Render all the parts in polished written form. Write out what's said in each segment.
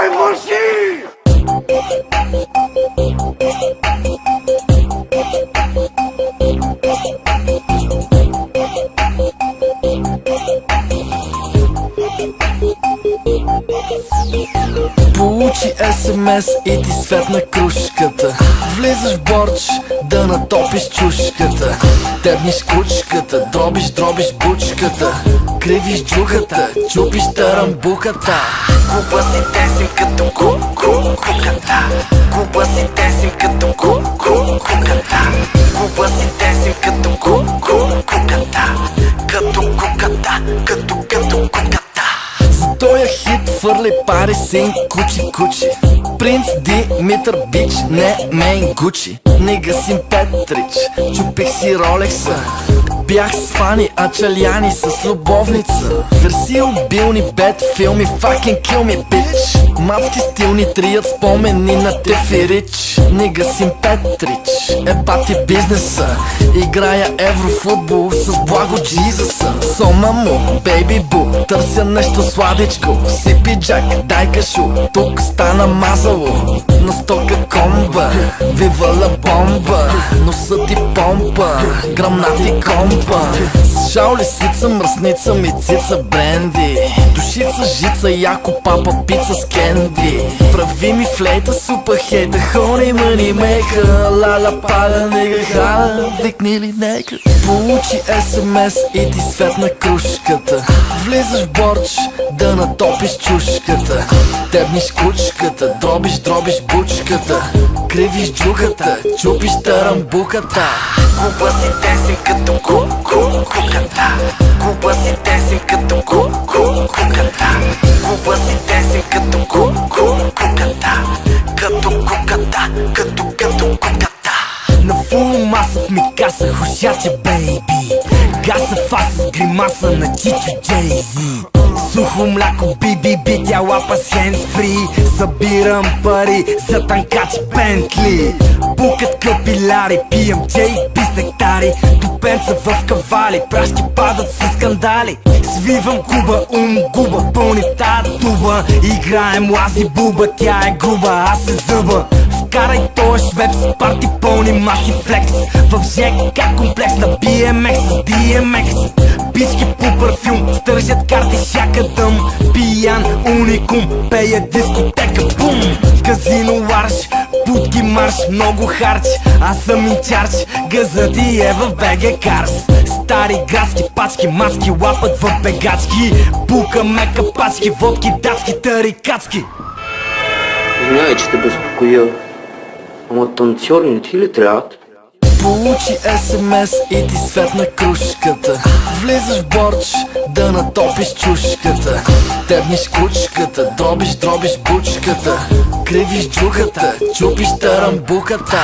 Давай, марши! Получи СМС и ти светна кружката. Влизаш в борч да натопиш чушката. Тебниш кучката, дробиш бучката. Кривиш джухата, чупиш тарамбуката. Куба си тесим като куката. Куба си тесим като куката. Куба си тесим като куката. Като куката, като куката. За тоя хит фърли пари син кучи. Принц Димитър Бич, не мейн Гучи. Нига син Петрич, чупих си Ролекса. Бях с Фани Ачаляни с любовница. Верси обилни бед филми, fucking kill me bitch. Мацки стилни трият спомени на Тефирич. Нига син Петрич, ебати бизнеса. Играя еврофутбол с благо Джизъса. Сома му, бейби бу, търся нещо сладичко. Сипи джак, дай кашу, тук стана мазало. На стока комба, вивала бомба. Носа ти помпа, гръмнати комба. С жал лисица, мръсница, мицица, бренди. Душица, жица, яко папа, пица с кенди. Прави ми флейта, супер хейта, хони мани мейка. Лала пада, нега хала, викни ли нека. Получи СМС и ти светна кружката. Влизаш в борч да натопиш чушката. Тебниш кучката, дробиш бучката. Кривиш джухата, чупиш тарамбуката. Куба си тесим като куката. Куба си тесим като куката. Куба си тесим като куката. Като куката, като куката. На фул маса в микаса, хушаче бейби. Гаса фаса с гримаса на Чичо Джейзи. Сухо мляко би, тя лапа с хендсфри. Събирам пари за танкачи Бентли. Пукат капиляри, пием JB с нектари. Тупенца в кавали, прашки падат с скандали. Свивам куба, губа, пълни тая туба. Играем лази буба, тя е груба, аз се зъба. Вкарай тоя швеп с парти пълни маси флекс. В ЖК комплекс на BMX с DMX. Бички по парфюм, стържат карти шака дъм. Пиян уникум, пея дискотека бум. В казино ларш, путки марш, много харч. Аз съм инчарч, газът и е в БГ Карс. Стари градски пачки, мацки лапат в бегачки. Пукаме капачки, водки датски, тарикатски. Извинявай, че те безпокоя. Ама танцори не ти ли трябват? Получи СМС и ти светна кружката. Влизаш в борч да натопиш чушката. Тебниш кучката, дробиш бучката. Кривиш джухата, чупиш тарамбуката.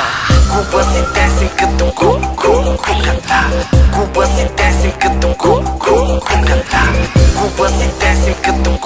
Куба си тесим като куката. Куба си тесим като куката. Куба си тесим като